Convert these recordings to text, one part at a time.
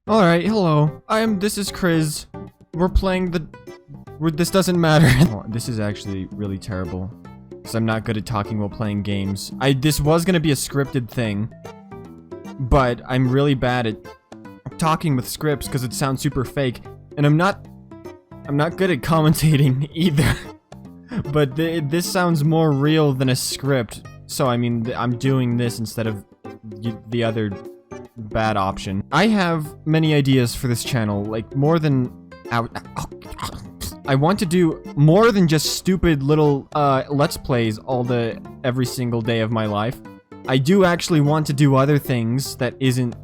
Alright, hello. This is Chris. We're playing this doesn't matter. Oh, this is actually really terrible. Because I'm not good at talking while playing games. This was gonna be a scripted thing. But I'm really bad at talking with scripts because it sounds super fake. And I'm not good at commentating either. But this sounds more real than a script. So, I mean, I'm doing this instead of the other bad option. I have many ideas for this channel, like more than I want to do more than just stupid little let's plays every single day of my life. I do actually want to do other things that isn't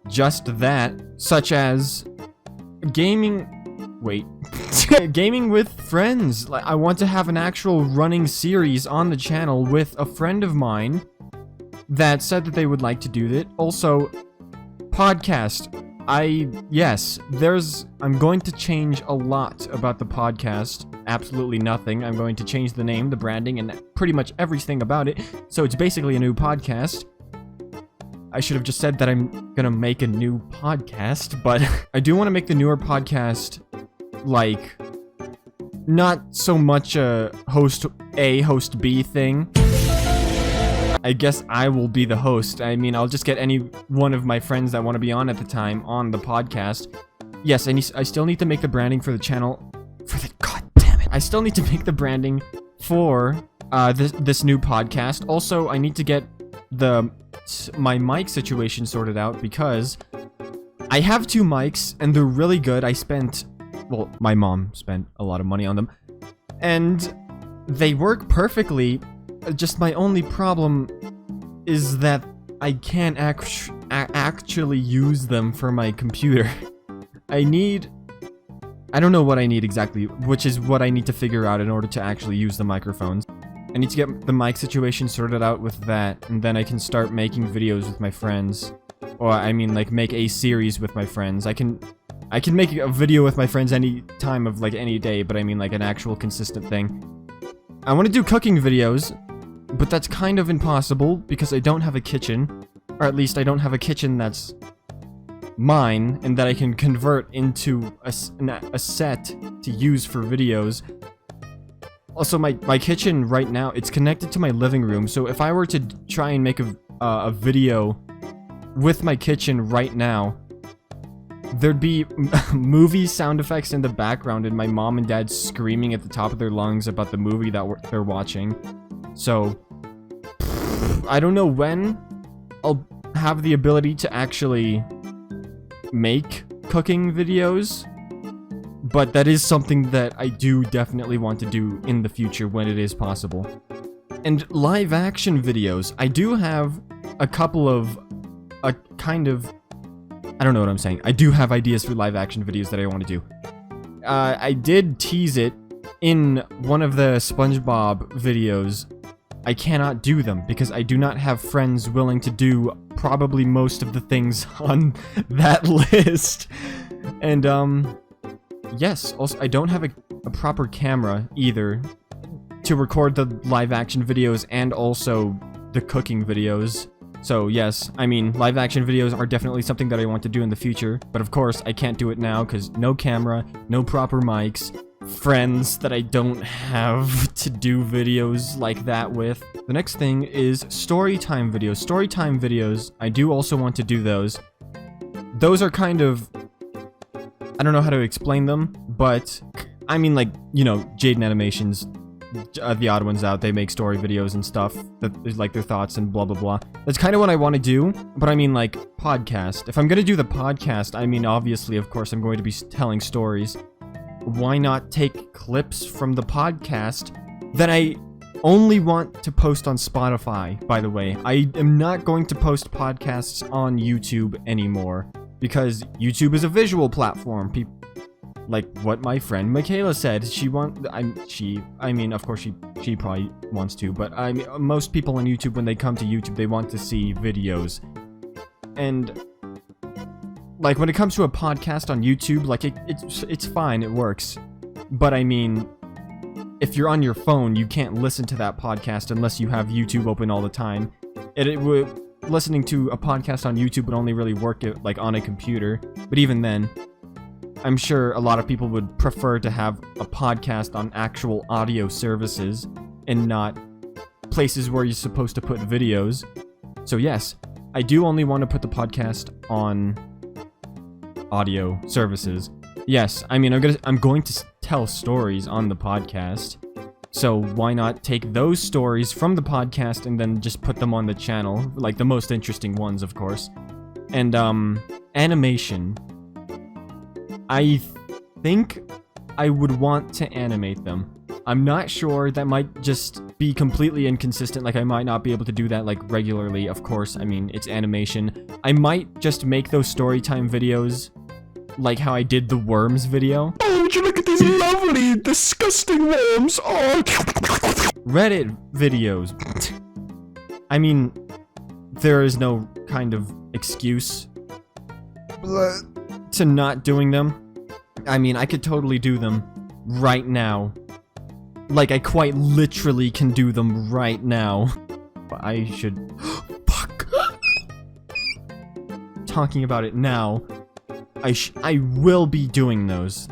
just that, such as gaming gaming with friends. Like, I want to have an actual running series on the channel with a friend of mine that said that they would like to do that. Also, podcast. I'm going to change a lot about the podcast. Absolutely nothing. I'm going to change the name, the branding, and pretty much everything about it. So it's basically a new podcast. I should have just said that I'm gonna make a new podcast, but I do want to make the newer podcast, like, not so much a host A, host B thing. I guess I will be the host. I mean, I'll just get any one of my friends that want to be on at the time on the podcast. Yes, I still need to make the branding for the channel. God damn it. I still need to make the branding for this new podcast. Also, I need to get my mic situation sorted out because I have 2 mics and they're really good. Well, my mom spent a lot of money on them. And they work perfectly. Just my only problem is that I can't actually use them for my computer. I don't know what I need exactly, which is what I need to figure out in order to actually use the microphones. I need to get the mic situation sorted out with that, and then I can start making videos with my friends. Or, I mean, like, make a series with my friends. I can make a video with my friends any time of, like, any day, but I mean, like, an actual consistent thing. I want to do cooking videos, but that's kind of impossible because I don't have a kitchen. Or at least I don't have a kitchen that's mine and that I can convert into a set to use for videos. Also, my kitchen right now, it's connected to my living room, so if I were to try and make a video with my kitchen right now, there'd be movie sound effects in the background and my mom and dad screaming at the top of their lungs about the movie that they're watching. So, I don't know when I'll have the ability to actually make cooking videos, but that is something that I do definitely want to do in the future when it is possible. And live action videos, I do have a couple of I don't know what I'm saying. I do have ideas for live action videos that I want to do. I did tease it in one of the SpongeBob videos. I cannot do them because I do not have friends willing to do probably most of the things on that list. And, yes, also, I don't have a proper camera either to record the live action videos and also the cooking videos. So, yes, I mean, live action videos are definitely something that I want to do in the future, but of course, I can't do it now because no camera, no proper mics, friends that I don't have to do videos like that with. The next thing is storytime videos. Storytime videos, I do also want to do those. Those are kind of, I don't know how to explain them, but I mean, like, you know, Jaden Animations, the odd ones out, they make story videos and stuff that is like their thoughts and blah blah blah. That's kind of what I want to do, but I mean, like, podcast. If I'm gonna do the podcast, I mean, obviously, of course, I'm going to be telling stories. Why not take clips from the podcast that I only want to post on Spotify, by the way. I am not going to post podcasts on YouTube anymore because YouTube is a visual platform. Like what my friend 𝗏𝗖𝗓 said, I mean, of course she probably wants to, but I mean, most people on YouTube, when they come to YouTube, they want to see videos. And like, when it comes to a podcast on YouTube, like, it's fine, it works. But I mean, if you're on your phone, you can't listen to that podcast unless you have YouTube open all the time. It would listening to a podcast on YouTube would only really work it, like, on a computer. But even then, I'm sure a lot of people would prefer to have a podcast on actual audio services and not places where you're supposed to put videos. So yes, I do only want to put the podcast on audio services. Yes, I mean, I'm going to tell stories on the podcast. So why not take those stories from the podcast and then just put them on the channel, like the most interesting ones, of course. And animation. I think I would want to animate them. I'm not sure, that might just be completely inconsistent, like I might not be able to do that like regularly, of course, I mean, it's animation. I might just make those storytime videos like how I did the worms video. Oh, would you look at these lovely, disgusting worms? Oh. Reddit videos. I mean, there is no kind of excuse to not doing them. I mean, I could totally do them right now. Like, I quite literally can do them right now. But I should... Fuck! Talking about it now, I will be doing those.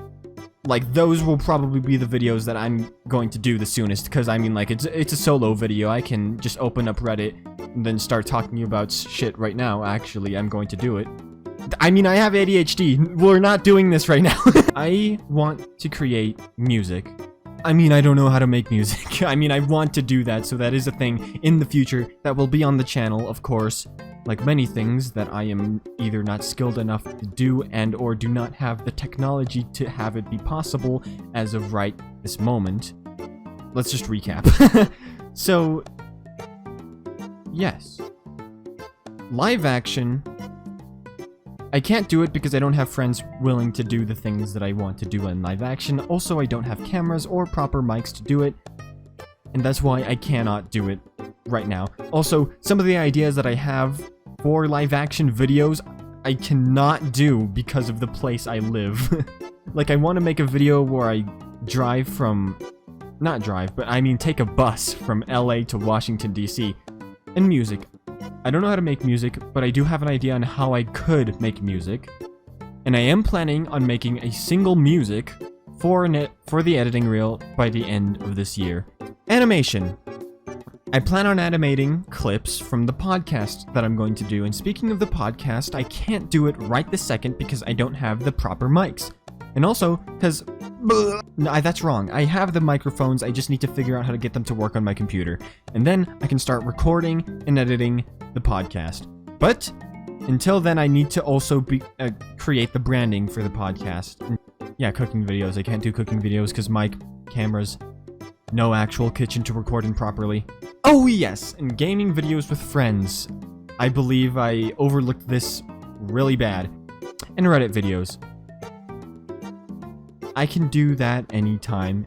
Like, those will probably be the videos that I'm going to do the soonest, because, I mean, like, it's a solo video. I can just open up Reddit and then start talking about shit right now. Actually, I'm going to do it. I mean, I have ADHD. We're not doing this right now. I want to create music. I mean, I don't know how to make music. I mean, I want to do that, so that is a thing in the future that will be on the channel, of course. Like many things that I am either not skilled enough to do and or do not have the technology to have it be possible as of right this moment. Let's just recap. So, yes. Live action. I can't do it because I don't have friends willing to do the things that I want to do in live action. Also, I don't have cameras or proper mics to do it, and that's why I cannot do it right now. Also, some of the ideas that I have for live action videos, I cannot do because of the place I live. Like, I want to make a video where I drive from... Not drive, but I mean take a bus from LA to Washington, D.C. And music. I don't know how to make music, but I do have an idea on how I could make music. And I am planning on making a single music for the editing reel by the end of this year. Animation. I plan on animating clips from the podcast that I'm going to do. And speaking of the podcast, I can't do it right this second because I don't have the proper mics. And also, because... No, that's wrong. I have the microphones, I just need to figure out how to get them to work on my computer. And then I can start recording and editing the podcast. But until then, I need to also create the branding for the podcast. And, yeah, cooking videos. I can't do cooking videos because my camera's no actual kitchen to record in properly. Oh yes, and gaming videos with friends. I believe I overlooked this really bad. And Reddit videos. I can do that anytime,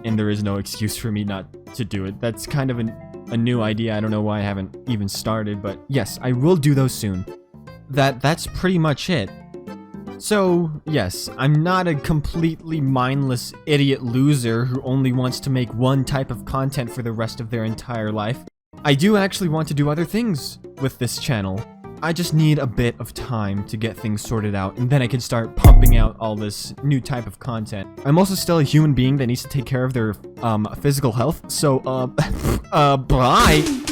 and there is no excuse for me not to do it. That's kind of a new idea. I don't know why I haven't even started, but yes, I will do those soon. That's pretty much it. So, yes, I'm not a completely mindless idiot loser who only wants to make one type of content for the rest of their entire life. I do actually want to do other things with this channel. I just need a bit of time to get things sorted out, and then I can start pumping out all this new type of content. I'm also still a human being that needs to take care of their, physical health, so, bye!